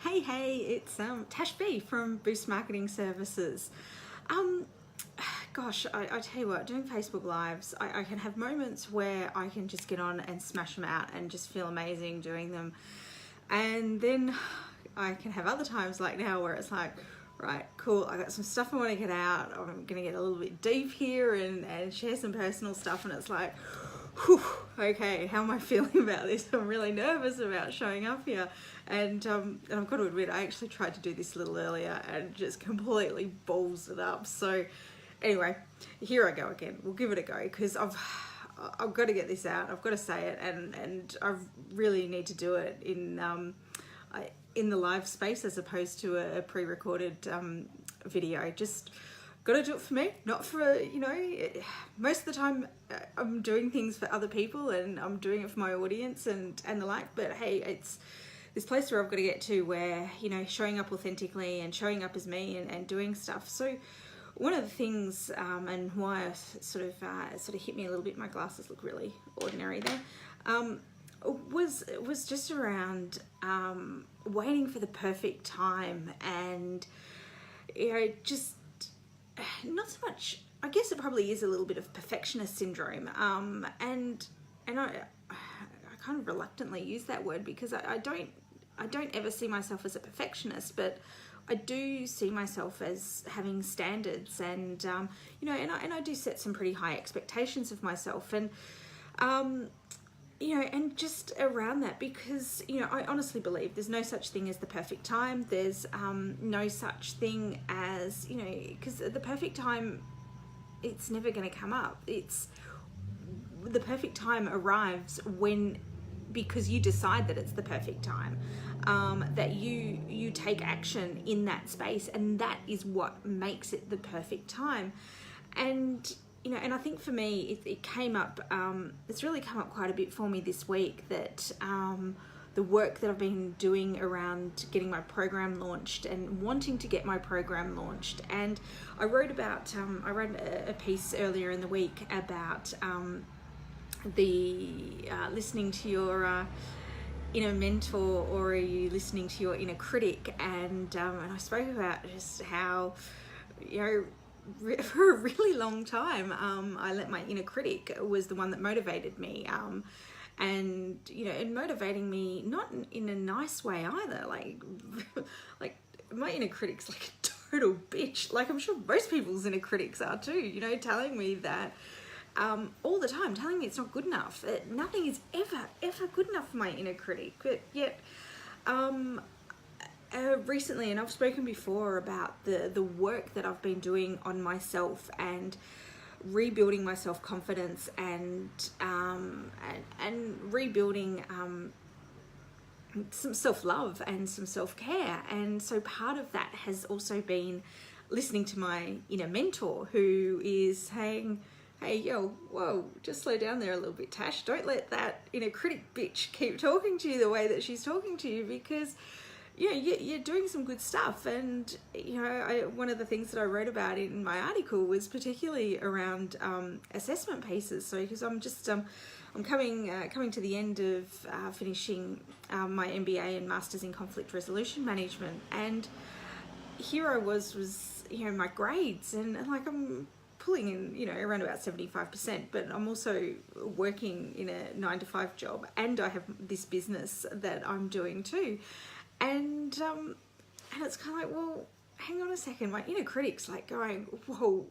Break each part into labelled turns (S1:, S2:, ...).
S1: Hey, it's Tash B from Boost Marketing Services. Gosh, I tell you what, doing Facebook Lives, I can have moments where I can just get on and smash them out and just feel amazing doing them. And then I can have other times like now where it's like, right, cool, I got some stuff I want to get out. I'm going to get a little bit deep here and share some personal stuff. And it's like, whew, okay, how am I feeling about this? I'm really nervous about showing up here. And I've got to admit, I actually tried to do this a little earlier and just completely balls it up. So anyway, here I go again. We'll give it a go because I've got to get this out. I've got to say it, and I really need to do it in the live space as opposed to a pre-recorded video. Just got to do it for me, not for, most of the time I'm doing things for other people and I'm doing it for my audience and the like, but hey, it's this place where I've got to get to where, showing up authentically and showing up as me and doing stuff. So one of the things and why I sort of hit me a little bit, my glasses look really ordinary there, was just around waiting for the perfect time and, just not so much, I guess it probably is a little bit of perfectionist syndrome. And I kind of reluctantly use that word because I don't ever see myself as a perfectionist, but I do see myself as having standards and, and I do set some pretty high expectations of myself and, and just around that because, I honestly believe there's no such thing as the perfect time. There's no such thing as, because the perfect time, it's never going to come up. The perfect time arrives because you decide that it's the perfect time, that you take action in that space, and that is what makes it the perfect time. And and I think for me it came up, it's really come up quite a bit for me this week that the work that I've been doing around getting my program launched and wanting to get my program launched. And I wrote a piece earlier in the week about listening to your inner mentor, or are you listening to your inner critic? And I spoke about just how, for a really long time, I let my inner critic was the one that motivated me, and motivating me not in a nice way either. Like my inner critic's like a total bitch. Like I'm sure most people's inner critics are too. Telling me that. All the time, telling me it's not good enough. Nothing is ever good enough for my inner critic. But yet, recently, and I've spoken before about the work that I've been doing on myself and rebuilding my self-confidence and rebuilding some self-love and some self-care. And so part of that has also been listening to my inner mentor, who is saying, hey, yo, whoa, just slow down there a little bit, Tash. Don't let that inner critic bitch keep talking to you the way that she's talking to you, because you're doing some good stuff. And one of the things that I wrote about in my article was particularly around assessment pieces. So because I'm just I'm coming to the end of finishing my MBA and Masters in Conflict Resolution Management, and here I was my grades, and like I'm pulling in, around about 75%, but I'm also working in a 9-to-5 job, and I have this business that I'm doing too. And it's kind of like, well, hang on a second. My inner critic's like going, whoa,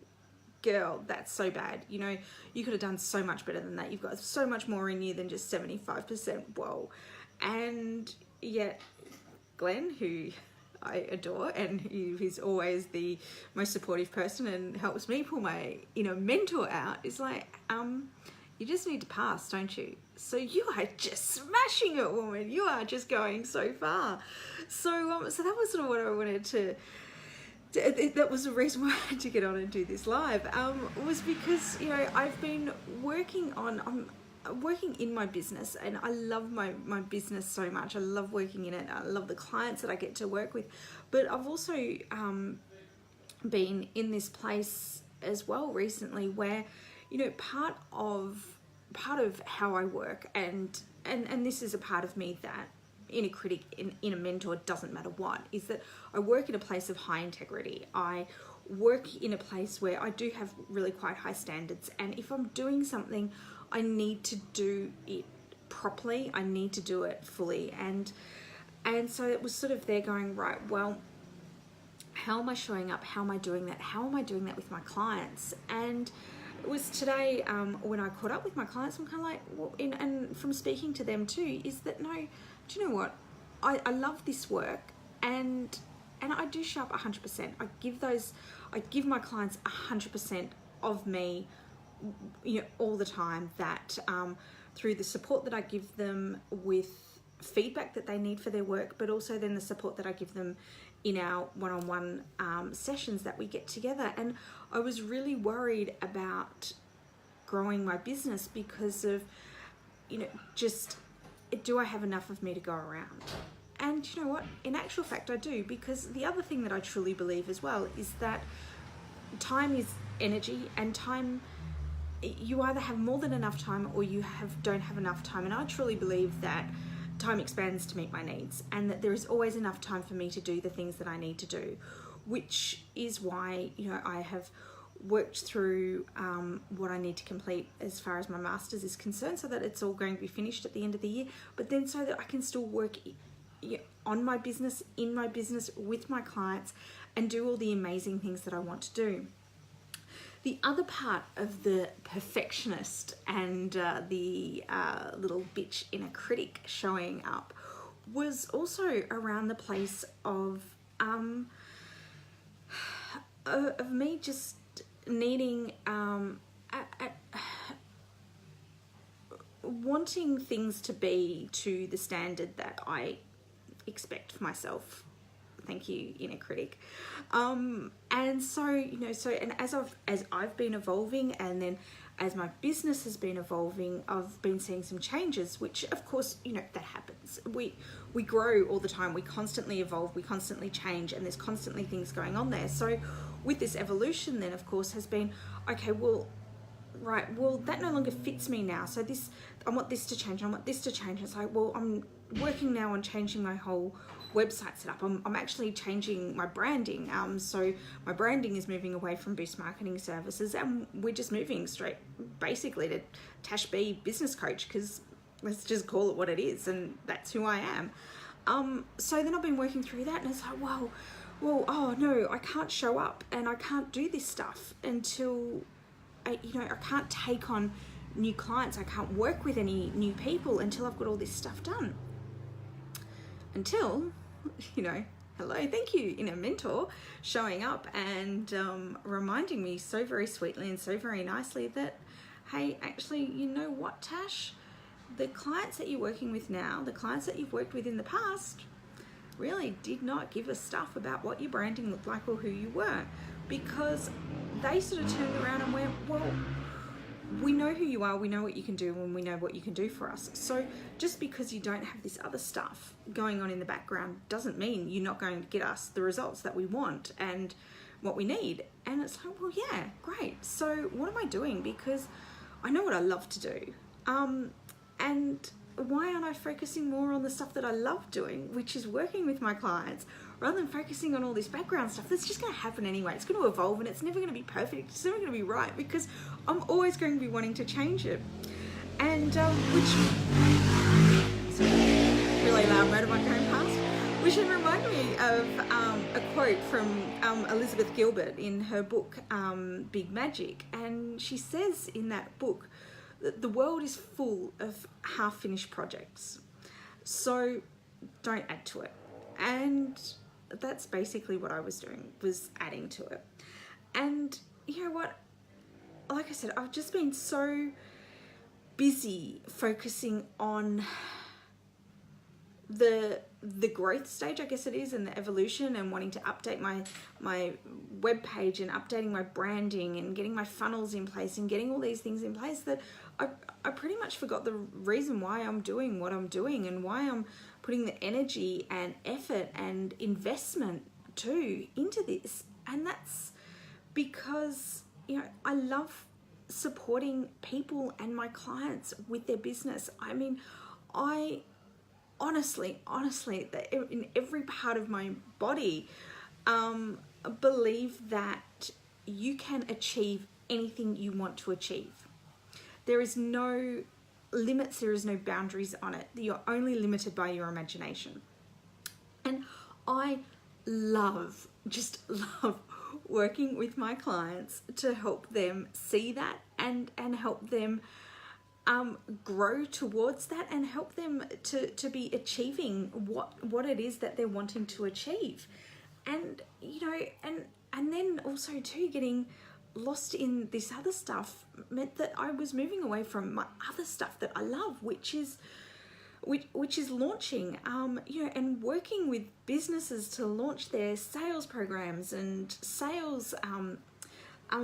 S1: girl, that's so bad. You could have done so much better than that. You've got so much more in you than just 75%. Whoa. And yet Glenn, who I adore and who's always the most supportive person and helps me pull my mentor out, is like, you just need to pass, don't you? So you are just smashing it, woman. You are just going so far. So that was sort of what I wanted to that was the reason why I had to get on and do this live, was because I've been working in my business, and I love my business so much. I love working in it. I love the clients that I get to work with, but I've also been in this place as well recently where part of how I work, and this is a part of me that inner critic, inner mentor, doesn't matter what, is that I work in a place of high integrity. I work in a place where I do have really quite high standards, and if I'm doing something, I need to do it properly. I need to do it fully. And so it was sort of there going, right, well, how am I showing up? How am I doing that? How am I doing that with my clients? And it was today when I caught up with my clients, I'm kind of like, well, and from speaking to them too, is that, no, do you know what? I love this work, and I do show up 100%. I give my clients 100% of me, all the time. That through the support that I give them with feedback that they need for their work, but also then the support that I give them in our one-on-one sessions that we get together. And I was really worried about growing my business because of, just, do I have enough of me to go around? And you know what? In actual fact, I do, because the other thing that I truly believe as well is that time is energy, and time, you either have more than enough time or you don't have enough time. And I truly believe that time expands to meet my needs, and that there is always enough time for me to do the things that I need to do, which is why, I have worked through what I need to complete as far as my master's is concerned, so that it's all going to be finished at the end of the year, but then so that I can still work on my business, in my business, with my clients, and do all the amazing things that I want to do. The other part of the perfectionist and the little bitch inner critic showing up was also around the place of me just needing, wanting things to be to the standard that I expect for myself. Thank you, inner critic. And so, and as I've been evolving, and then as my business has been evolving, I've been seeing some changes, which of course, that happens. We grow all the time. We constantly evolve, we constantly change, and there's constantly things going on there. So with this evolution then, of course, has been, okay, well, right, well, that no longer fits me now. So I want this to change, I want this to change. It's like, well, I'm working now on changing my whole website setup. I'm actually changing my branding. So my branding is moving away from Boost Marketing Services, and we're just moving straight basically to Tash B Business Coach, because let's just call it what it is, and that's who I am. So then I've been working through that, and it's like, well, oh no, I can't show up and I can't do this stuff until I can't take on new clients. I can't work with any new people until I've got all this stuff done. Until, hello, thank you, inner mentor, showing up and reminding me so very sweetly and so very nicely that, hey, actually, you know what, Tash? The clients that you're working with now, the clients that you've worked with in the past, really did not give a stuff about what your branding looked like or who you were, because they sort of turned around and went, well, we know who you are, we know what you can do, and we know what you can do for us. So just because you don't have this other stuff going on in the background doesn't mean you're not going to get us the results that we want and what we need. And it's like, well, yeah, great. So what am I doing? Because I know what I love to do. And why aren't I focusing more on the stuff that I love doing, which is working with my clients, rather than focusing on all this background stuff that's just going to happen anyway. It's going to evolve, and it's never going to be perfect. It's never going to be right, because I'm always going to be wanting to change it. And which, sorry, really loud motorbike going past, which reminded me of a quote from Elizabeth Gilbert in her book Big Magic. And she says in that book that the world is full of half-finished projects, so don't add to it. And that's basically what I was doing, was adding to it. And you know what, like I said, I've just been so busy focusing on the growth stage, I guess it is, and the evolution, and wanting to update my web page and updating my branding and getting my funnels in place and getting all these things in place, that I pretty much forgot the reason why I'm doing what I'm doing and why I'm putting the energy and effort and investment too into this. And that's because, I love supporting people and my clients with their business. I mean, I honestly, that in every part of my body, believe that you can achieve anything you want to achieve. There is no limits, there is no boundaries on it. You're only limited by your imagination. And I just love working with my clients to help them see that and help them grow towards that, and help them to be achieving what it is that they're wanting to achieve. And and then also too, getting lost in this other stuff meant that I was moving away from my other stuff that I love, which is launching, and working with businesses to launch their sales programs and sales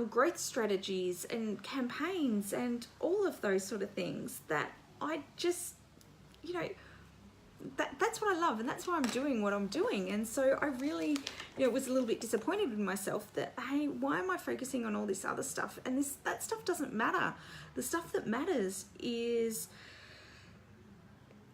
S1: growth strategies and campaigns and all of those sort of things that I just, that's what I love, and that's why I'm doing what I'm doing. And so I really, was a little bit disappointed in myself that, hey, why am I focusing on all this other stuff? And that stuff doesn't matter. The stuff that matters is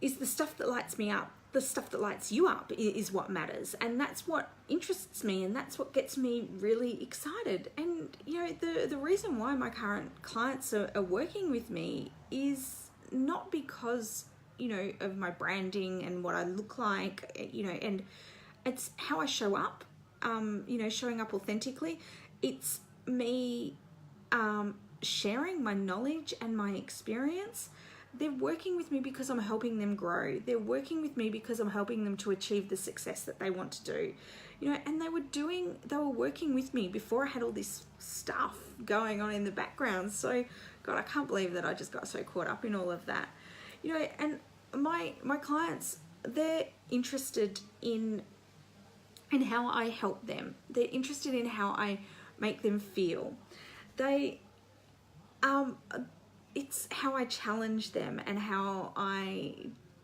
S1: the stuff that lights me up. The stuff that lights you up is what matters, and that's what interests me, and that's what gets me really excited. And the reason why my current clients are working with me is not because of my branding and what I look like, and it's how I show up, showing up authentically. It's me sharing my knowledge and my experience. They're working with me because I'm helping them grow. They're working with me because I'm helping them to achieve the success that they want to do. And they were working with me before I had all this stuff going on in the background. So, God, I can't believe that I just got so caught up in all of that. And my clients, they're interested in how I help them. They're interested in how I make them feel. It's how I challenge them and how I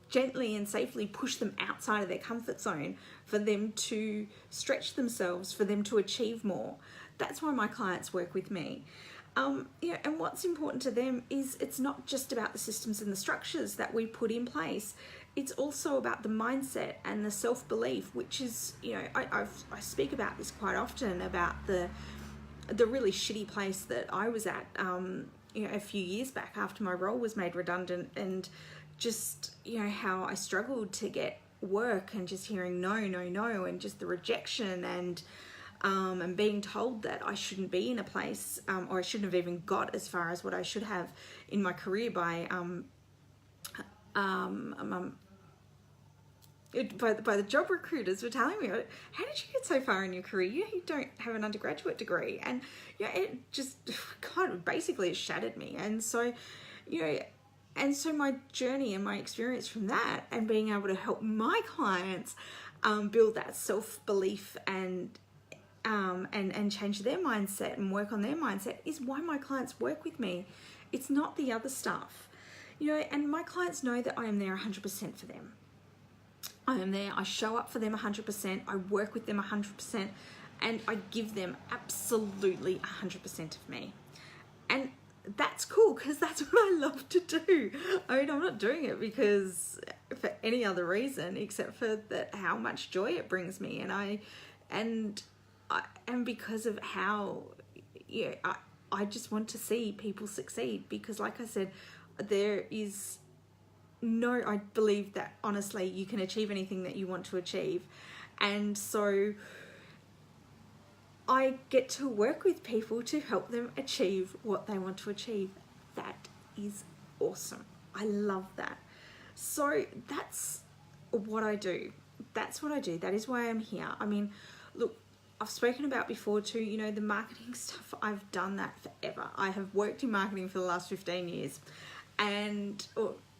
S1: gently and safely push them outside of their comfort zone for them to stretch themselves, for them to achieve more. That's why my clients work with me. And what's important to them is it's not just about the systems and the structures that we put in place. It's also about the mindset and the self-belief, which is, I speak about this quite often, about the really shitty place that I was at, a few years back after my role was made redundant, and just, how I struggled to get work, and just hearing no, and just the rejection, and being told that I shouldn't be in a place, or I shouldn't have even got as far as what I should have in my career by the job recruiters were telling me, how did you get so far in your career? You don't have an undergraduate degree. And it just basically it shattered me. And so my journey and my experience from that, and being able to help my clients build that self-belief and change their mindset and work on their mindset, is why my clients work with me. It's not the other stuff. And my clients know that I am there 100% for them. I am there, I show up for them 100%, I work with them 100%, and I give them absolutely 100% of me. And that's cool, because that's what I love to do. I mean, I'm not doing it because for any other reason except for how much joy it brings me, and because of how I just want to see people succeed, because like I said, I believe that honestly you can achieve anything that you want to achieve. And so I get to work with people to help them achieve what they want to achieve. That is awesome. I love that. So that's what I do. That is why I'm here. I mean, look, I've spoken about before too, the marketing stuff. I've done that forever. I have worked in marketing for the last 15 years.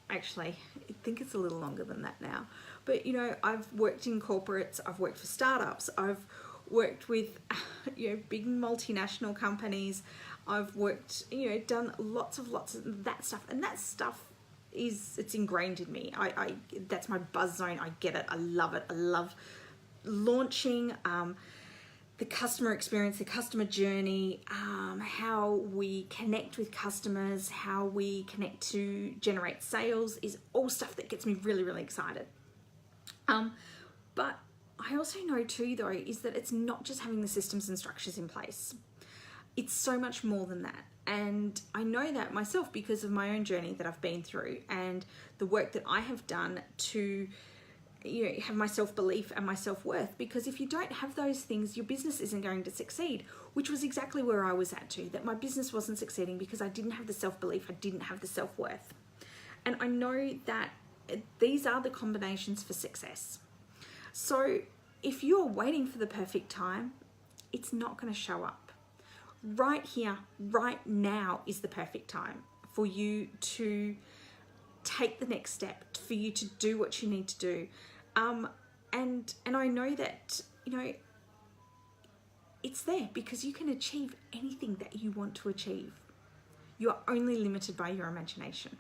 S1: Actually, I think it's a little longer than that now. But, I've worked in corporates, I've worked for startups, I've worked with, big multinational companies. I've worked, done lots of that stuff. And that stuff it's ingrained in me. That's my buzz zone. I get it. I love it. I love launching, the customer experience, the customer journey, how we connect with customers, how we connect to generate sales, is all stuff that gets me really, really excited. But I also know too, though, is that it's not just having the systems and structures in place. It's so much more than that. And I know that myself because of my own journey that I've been through and the work that I have done to, you know, have my self-belief and my self-worth. Because if you don't have those things, your business isn't going to succeed, which was exactly where I was at too, that my business wasn't succeeding because I didn't have the self-belief, I didn't have the self-worth. And I know that these are the combinations for success. So if you're waiting for the perfect time, it's not going to show up. Right here, right now is the perfect time for you to take the next step, for you to do what you need to do. And I know that, you know, it's there because you can achieve anything that you want to achieve. You are only limited by your imagination.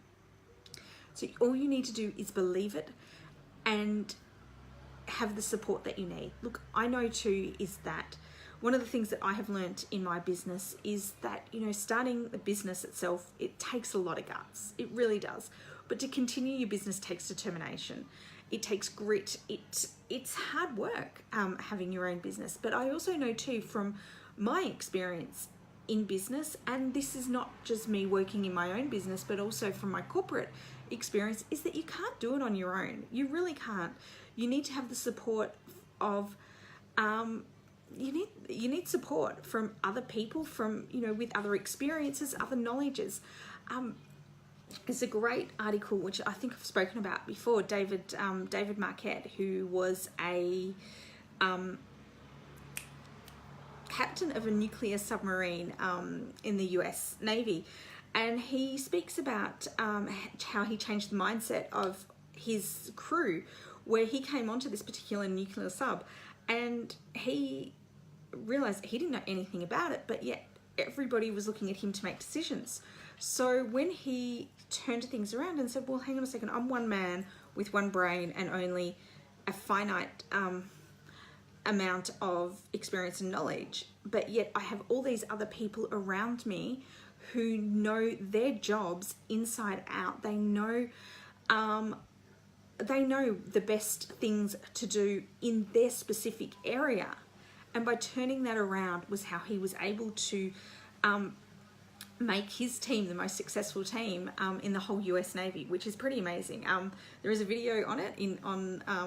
S1: So all you need to do is believe it and have the support that you need. Look, I know too is that one of the things that I have learned in my business is that, you know, starting the business itself, it takes a lot of guts. It really does. But to continue your business takes determination. It takes grit. It's hard work having your own business. But I also know too from my experience in business, and this is not just me working in my own business, but also from my corporate experience, is that you can't do it on your own. You really can't. You need to have the support of you need support from other people, from, you know, with other experiences, other knowledges. There's a great article which I think I've spoken about before. David Marquette, who was a captain of a nuclear submarine in the US Navy, and he speaks about how he changed the mindset of his crew, where he came onto this particular nuclear sub, and he realized he didn't know anything about it, but yet everybody was looking at him to make decisions. So when he turned things around and said, well, hang on a second, I'm one man with one brain and only a finite amount of experience and knowledge, but yet I have all these other people around me who know their jobs inside out. They know the best things to do in their specific area. And by turning that around was how he was able to make his team the most successful team in the whole US Navy, which is pretty amazing. There is a video on it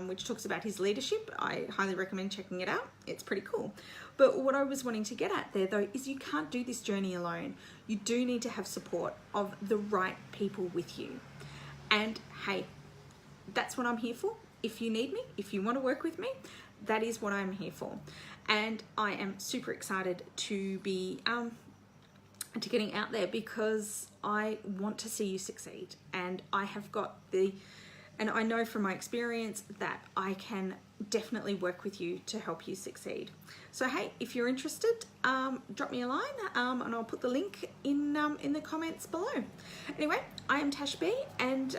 S1: which talks about his leadership. I highly recommend checking it out. It's pretty cool. But what I was wanting to get at there, though, is you can't do this journey alone. You do need to have support of the right people with you. And hey, that's what I'm here for. If you need me, if you want to work with me, that is what I'm here for. And I am super excited to be to getting out there because I want to see you succeed. And I have got and I know from my experience that I can definitely work with you to help you succeed. So hey, if you're interested, drop me a line and I'll put the link in the comments below. Anyway, I am Tash B, and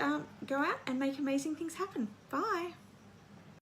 S1: go out and make amazing things happen. Bye.